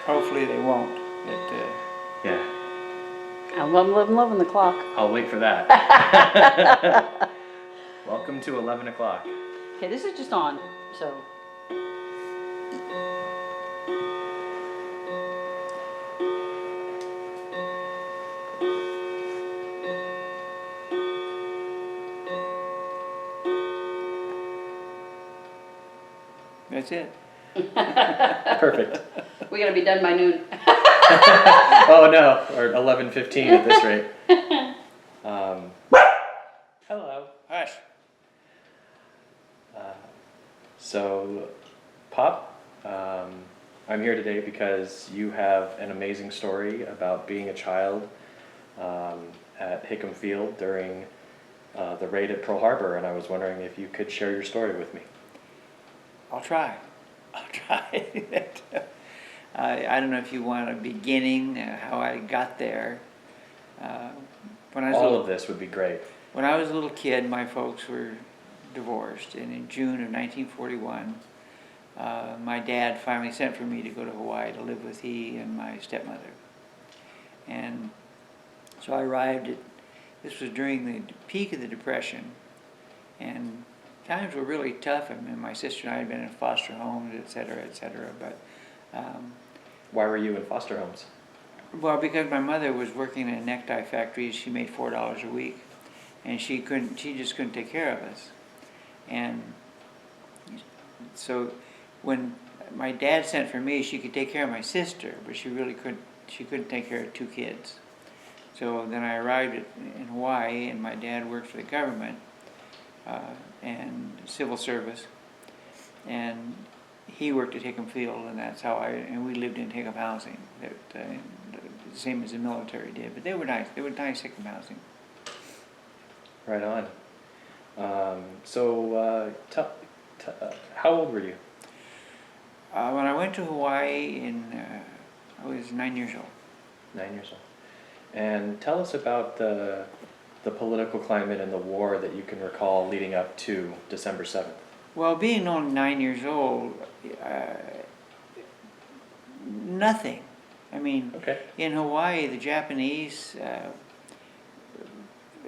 hopefully they won't. Yeah. I'm loving the clock. I'll wait for that. Welcome to 11 o'clock. Okay, this is just on, so. That's it. Perfect. We gotta be done by noon. Oh no, or 11:15 at this rate. Hello. Hush. So, Pop, I'm here today because you have an amazing story about being a child at Hickam Field during the raid at Pearl Harbor, and I was wondering if you could share your story with me. I'll try. I don't know if you want a beginning, how I got there. All of this would be great. When I was a little kid, my folks were divorced, and in June of 1941, my dad finally sent for me to go to Hawaii to live with he and my stepmother. And so I arrived this was during the peak of the Depression, and times were really tough. I mean, my sister and I had been in foster homes, et cetera, but... Why were you in foster homes? Well, because my mother was working in a necktie factory. She made $4 a week, and she just couldn't take care of us. And so when my dad sent for me, she could take care of my sister, but she couldn't take care of two kids. So then I arrived in Hawaii, and my dad worked for the government and civil service, and he worked at Hickam Field, and that's how and we lived in Hickam housing, the same as the military did. But they were nice. They were nice Hickam housing. Right on. How old were you? When I went to Hawaii, I was 9 years old. 9 years old. And tell us about the political climate and the war that you can recall leading up to December 7th. Well, being only 9 years old, nothing. I mean, okay. In Hawaii, the Japanese,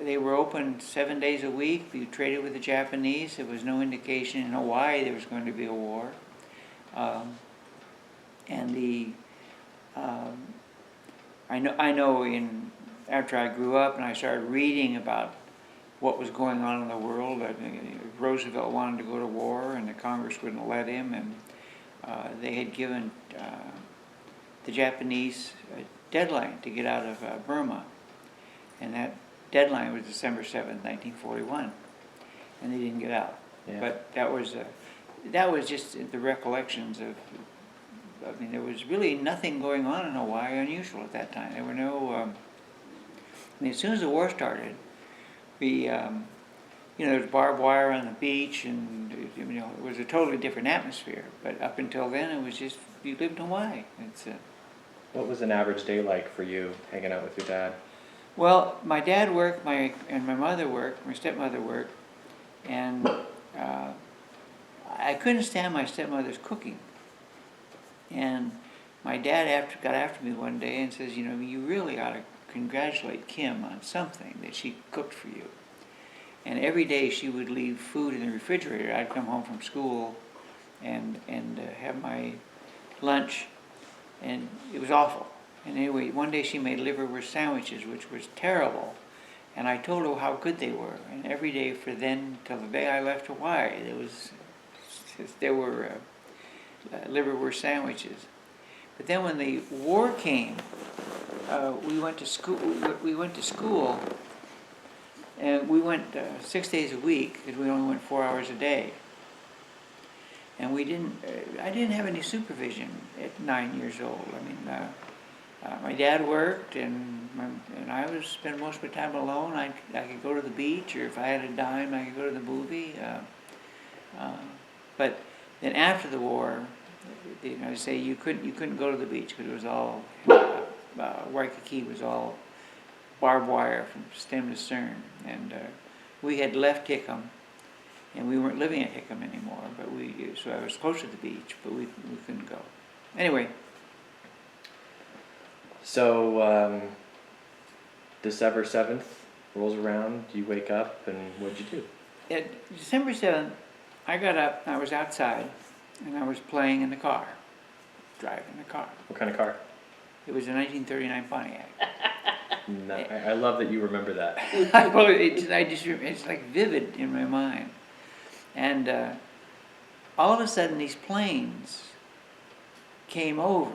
they were open 7 days a week. We traded with the Japanese. There was no indication in Hawaii there was going to be a war. I know after I grew up and I started reading about what was going on in the world, Roosevelt wanted to go to war and the Congress wouldn't let him, and they had given the Japanese a deadline to get out of Burma, and that deadline was December 7th, 1941, and they didn't get out. Yeah. But that was just the recollections of. I mean, there was really nothing going on in Hawaii unusual at that time. There were no. As soon as the war started, there was barbed wire on the beach, and it was a totally different atmosphere. But up until then, it was just you lived in Hawaii. What was an average day like for you hanging out with your dad? Well, my dad worked, my mother worked, my stepmother worked, and I couldn't stand my stepmother's cooking. And my dad got after me one day and says, you really ought to congratulate Kim on something that she cooked for you. And every day she would leave food in the refrigerator. I'd come home from school and have my lunch, and it was awful. And anyway, one day she made liverwurst sandwiches, which was terrible. And I told her how good they were. And every day for then till the day I left Hawaii, there were liverwurst sandwiches. But then when the war came, we went to school, and we went 6 days a week because we only went 4 hours a day. And I didn't have any supervision at 9 years old. I mean, my dad worked, and I would spend most of my time alone. I could go to the beach, or if I had a dime, I could go to the movie. But then after the war, I say you couldn't go to the beach because it was all Waikiki was all barbed wire from stem to stern, and we had left Hickam, and we weren't living at Hickam anymore. So I was close to the beach, but we couldn't go. Anyway, So, December 7th rolls around, you wake up, and what'd you do? At December 7th, I got up, I was outside, and I was playing in the car, driving the car. What kind of car? It was a 1939 Pontiac. No, I love that you remember that. Well, it's like vivid in my mind. And all of a sudden, these planes came over,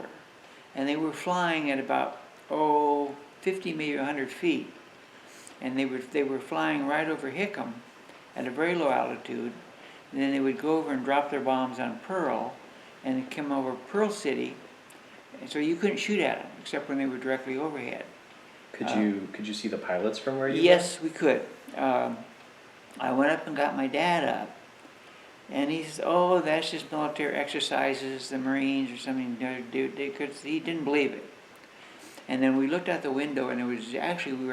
and they were flying at about 50, maybe 100 feet, and they were flying right over Hickam at a very low altitude. And then they would go over and drop their bombs on Pearl, and come over Pearl City, and so you couldn't shoot at them except when they were directly overhead. Could you see the pilots from where you Yes, we could. I went up and got my dad up, and he says, "Oh, that's just military exercises, the Marines or something." He didn't believe it. And then we looked out the window, and it was actually we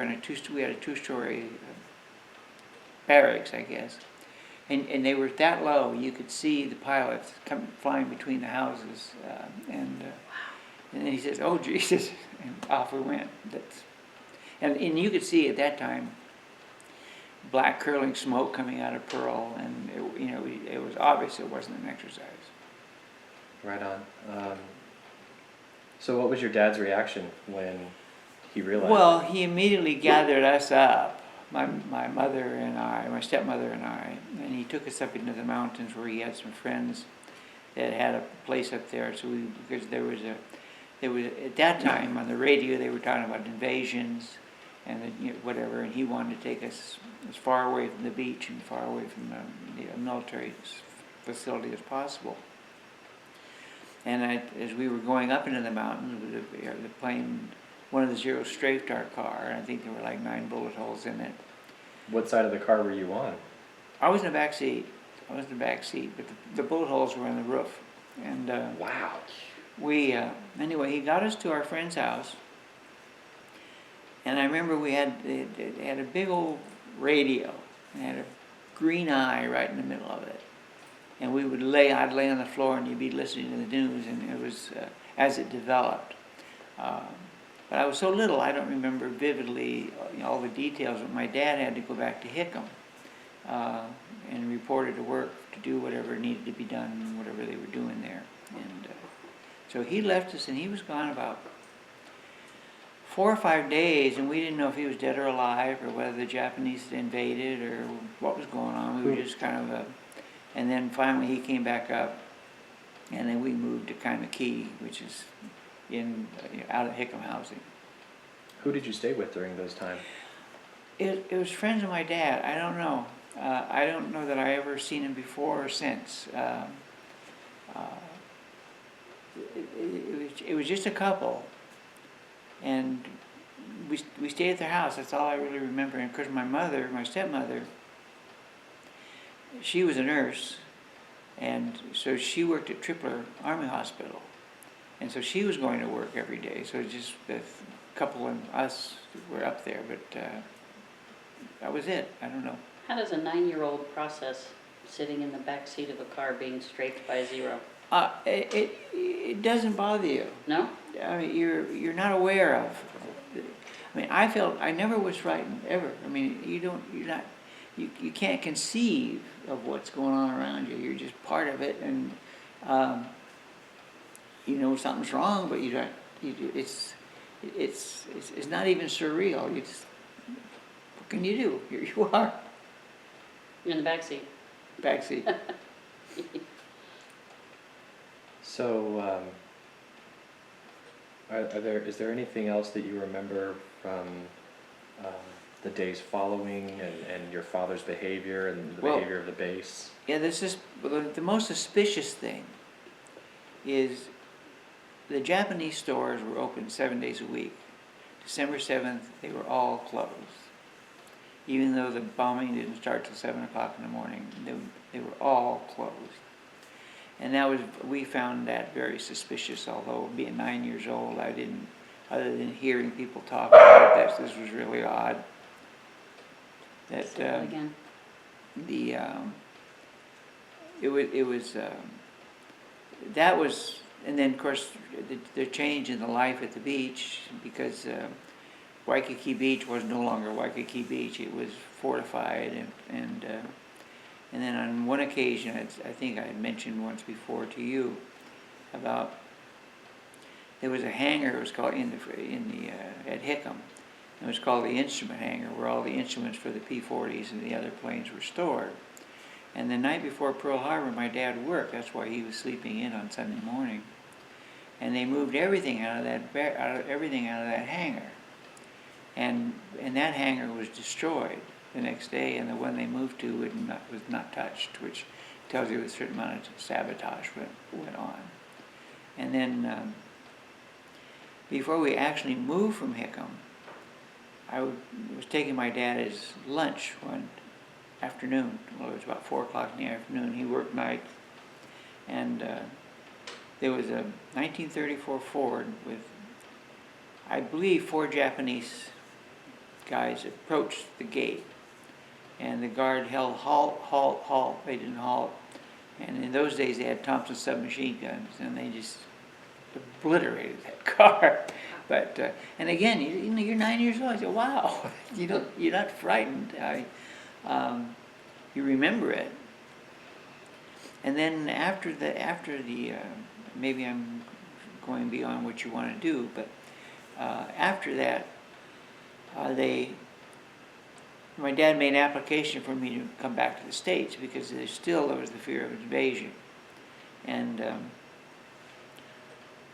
had a two-story barracks, I guess, and they were that low you could see the pilots come flying between the houses, and then he says, "Oh Jesus," and off we went. And you could see at that time black curling smoke coming out of Pearl, and it was obvious it wasn't an exercise. Right on. So what was your dad's reaction when he realized? Well, he immediately gathered us up, my mother and I, my stepmother and I, and he took us up into the mountains where he had some friends that had a place up there. So because there was at that time on the radio they were talking about invasions and whatever, and he wanted to take us as far away from the beach and far away from the military facility as possible. And as we were going up into the mountains, the plane, one of the Zeros strafed our car, and I think there were like 9 bullet holes in it. What side of the car were you on? I was in the back seat. But the bullet holes were in the roof. And Wow. Anyway, he got us to our friend's house, and I remember they had a big old radio, and had a green eye right in the middle of it. And I'd lay on the floor, and you'd be listening to the news, and it was as it developed. But I was so little, I don't remember vividly all the details. But my dad had to go back to Hickam and reported to work to do whatever needed to be done, whatever they were doing there. And so he left us, and he was gone about 4 or 5 days, and we didn't know if he was dead or alive, or whether the Japanese had invaded, or what was going on. We were just kind of and then finally he came back up, and then we moved to Kaimaki, which is out of Hickam housing. Who did you stay with during those times? It was friends of my dad. I don't know. I don't know that I ever seen him before or since. It was just a couple, and we stayed at their house. That's all I really remember. And of course, my stepmother, she was a nurse, and so she worked at Tripler Army Hospital, and so she was going to work every day. So just the couple and us were up there, but that was it. I don't know. How does a 9-year-old process sitting in the back seat of a car being strafed by a Zero? It doesn't bother you. No? I mean, you're not aware of. I mean, I never was frightened ever. I mean, you can't conceive of what's going on around you. You're just part of it, and you know something's wrong, but it's not even surreal. You just, what can you do? Here you are. You're in the back seat. Back seat. So, is there anything else that you remember from the days following, and your father's behavior and the behavior of the base? Yeah, the most suspicious thing is the Japanese stores were open 7 days a week. December 7th, they were all closed. Even though the bombing didn't start till 7 o'clock in the morning, they were all closed. And we found that very suspicious, although being 9 years old, I didn't, other than hearing people talk about it, this was really odd. That Say that again. that was and then, of course, the change in the life at the beach, because Waikiki Beach was no longer Waikiki Beach. It was fortified, and then on one occasion, I think I had mentioned once before to you about there was a hangar. It was called at Hickam. It was called the instrument hangar, where all the instruments for the P-40s and the other planes were stored. And the night before Pearl Harbor, my dad worked. That's why he was sleeping in on Sunday morning. And they moved everything out of that hangar. And that hangar was destroyed the next day, and the one they moved to was not touched, which tells you a certain amount of sabotage went on. And then before we actually moved from Hickam, I was taking my dad his lunch one afternoon. Well, it was about 4 o'clock in the afternoon. He worked nights, and there was a 1934 Ford with, I believe, 4 Japanese guys approached the gate, and the guard held, halt, halt, halt. They didn't halt. And in those days they had Thompson submachine guns, and they just obliterated that car. But and again, you're 9 years old. I said, "Wow, you're not frightened. You remember it." And then after the maybe I'm going beyond what you want to do, but after that, my dad made an application for me to come back to the States because there was the fear of invasion, and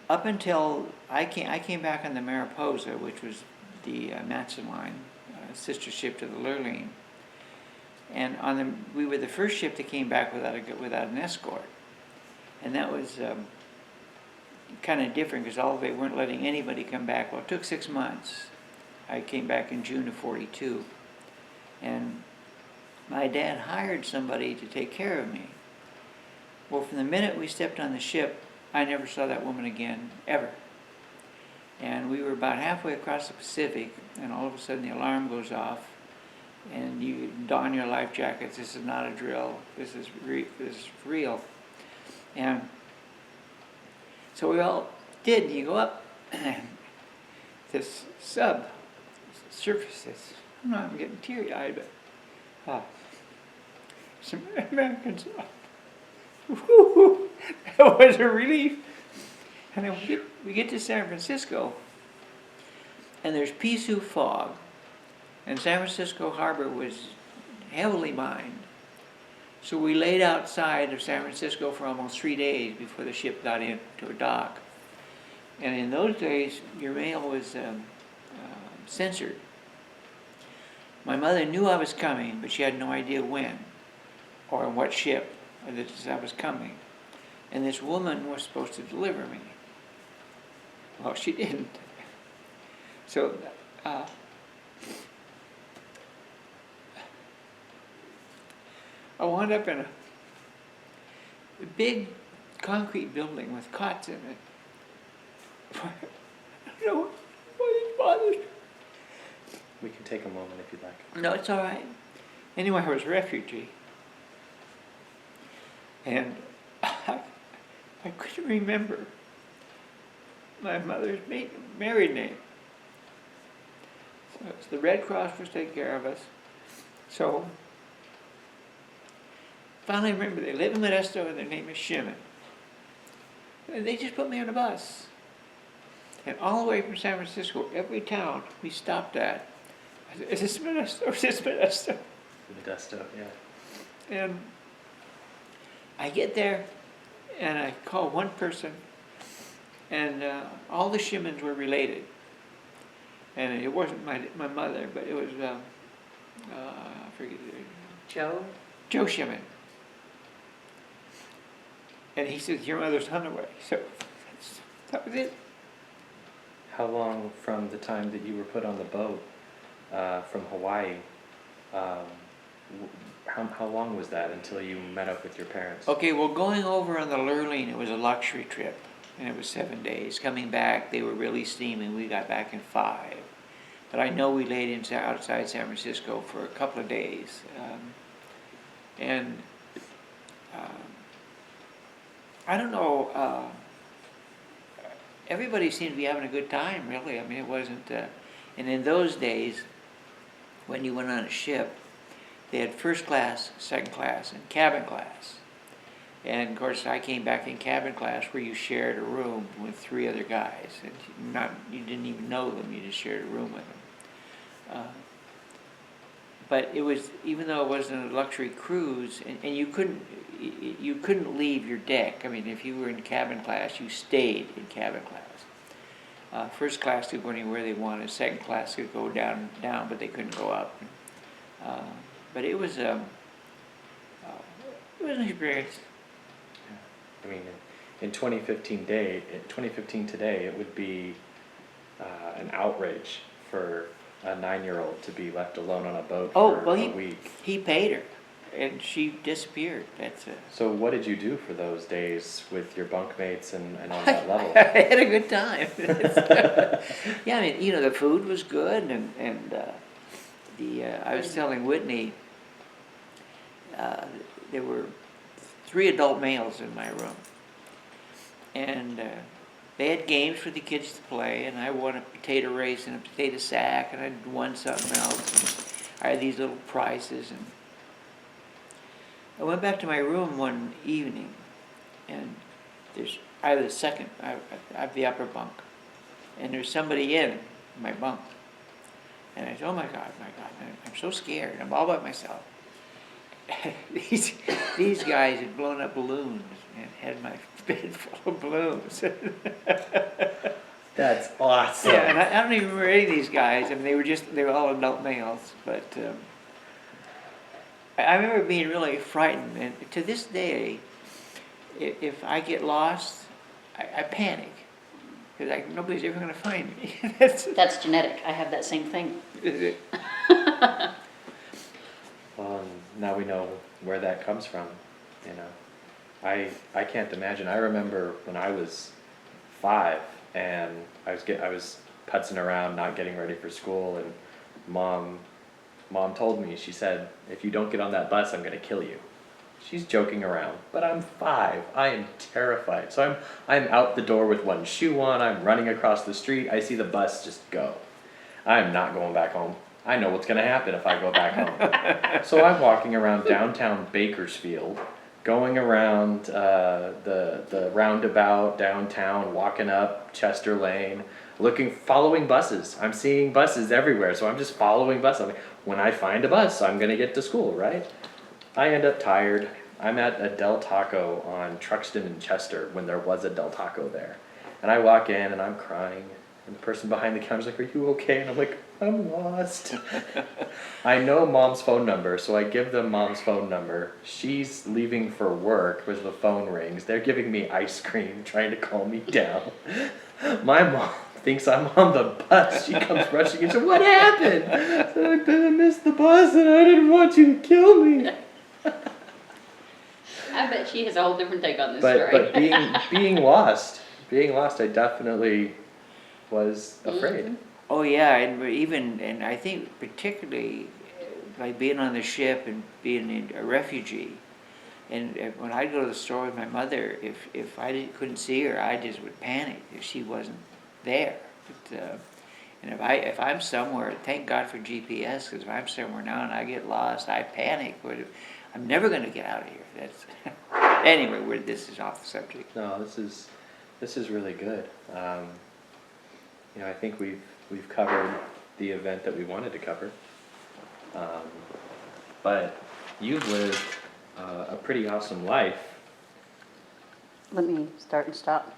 up until I came back on the Mariposa, which was the Matson line, sister ship to the Lurleen, and we were the first ship that came back without an escort, and that was kind of different because they weren't letting anybody come back. Well, it took 6 months. I came back in June of '42, and my dad hired somebody to take care of me. Well, from the minute we stepped on the ship, I never saw that woman again, ever. And we were about halfway across the Pacific, and all of a sudden the alarm goes off, and you don your life jackets. This is not a drill. This is real. And so we all did. You go up, this sub surfaces. I don't know, I'm getting teary-eyed, but some Americans. Woo-hoo, that was a relief. And then we get to San Francisco, and there's pea soup fog, and San Francisco Harbor was heavily mined. So we laid outside of San Francisco for almost 3 days before the ship got into a dock. And in those days, your mail was censored. My mother knew I was coming, but she had no idea when or on what ship I was coming. And this woman was supposed to deliver me. Well, she didn't. So I wound up in a big concrete building with cots in it. I don't know why it bothers me. We can take a moment if you'd like. No, it's all right. Anyway, I was a refugee. And I couldn't remember my mother's married name. So it's the Red Cross was taking care of us. So finally I remember they live in Modesto and their name is Shimon. And they just put me on a bus. And all the way from San Francisco, every town we stopped at, I said, "Is this Modesto? Is this Modesto?" Modesto, yeah. And I get there, and I call one person, and all the Shimons were related. And it wasn't my mother, but it was, I forget the name. Joe Shimon. And he says, "Your mother's on the way." So that was it. How long from the time that you were put on the boat from Hawaii, how long was that until you met up with your parents? Okay, well, going over on the Lurleen, it was a luxury trip, and it was 7 days. Coming back, they were really steaming. We got back in 5. But I know we laid outside San Francisco for a couple of days. I don't know everybody seemed to be having a good time, really. I mean, it wasn't, and in those days, when you went on a ship, they had first class, second class, and cabin class. And of course, I came back in cabin class where you shared a room with 3 other guys. And you didn't even know them, you just shared a room with them. But it was, even though it wasn't a luxury cruise, and you couldn't leave your deck. I mean, if you were in cabin class, you stayed in cabin class. First class could go anywhere they wanted. Second class could go down, but they couldn't go up. But it was an experience. I mean, in 2015 today, it would be an outrage for a 9-year-old to be left alone on a boat for a week. He paid her, and she disappeared. So what did you do for those days with your bunkmates and on that level? I had a good time. Yeah, I mean, you know, the food was good, and I was telling Whitney, there were 3 adult males in my room, and they had games for the kids to play, and I won a potato race and a potato sack, and I won something else. And I had these little prizes, and I went back to my room one evening, and I have the upper bunk, and there's somebody in my bunk, and I said, oh my God, I'm so scared. I'm all by myself. These guys had blown up balloons and had my bed full of balloons. That's awesome. Yeah, and I don't even remember any of these guys. I mean, they were all adult males. But I remember being really frightened. And to this day, if I get lost, I panic. Because nobody's ever going to find me. That's genetic. I have that same thing. Well, now we know where that comes from, you know. I can't imagine. I remember when I was 5 and I was putzing around, not getting ready for school, and mom told me, she said, if you don't get on that bus, I'm going to kill you. She's joking around, but I'm 5. I am terrified. So I'm out the door with one shoe on. I'm running across the street. I see the bus just go. I'm not going back home. I know what's going to happen if I go back home. So I'm walking around downtown Bakersfield, going around the roundabout downtown, walking up Chester Lane, following buses. I'm seeing buses everywhere, so I'm just following buses. I'm like, when I find a bus, I'm going to get to school, right? I end up tired. I'm at a Del Taco on Truxton and Chester when there was a Del Taco there. And I walk in and I'm crying. And the person behind the counter's like, are you okay? And I'm like, I'm lost. I know mom's phone number, so I give them mom's phone number. She's leaving for work as the phone rings. They're giving me ice cream, trying to calm me down. My mom thinks I'm on the bus. She comes rushing in. She said, what happened? I said, I missed the bus and I didn't want you to kill me. I bet she has a whole different take on this story. But being lost, I definitely was afraid. Mm-hmm. Oh yeah, and I think particularly like being on the ship and being a refugee, and when I go to the store with my mother, if I couldn't see her, I just would panic if she wasn't there. But, and if I'm somewhere, thank God for GPS, because if I'm somewhere now and I get lost, I panic. I'm never going to get out of here. That's anyway. This is off the subject. No, this is really good. You know, I think we've covered the event that we wanted to cover, but you've lived a pretty awesome life. Let me start and stop.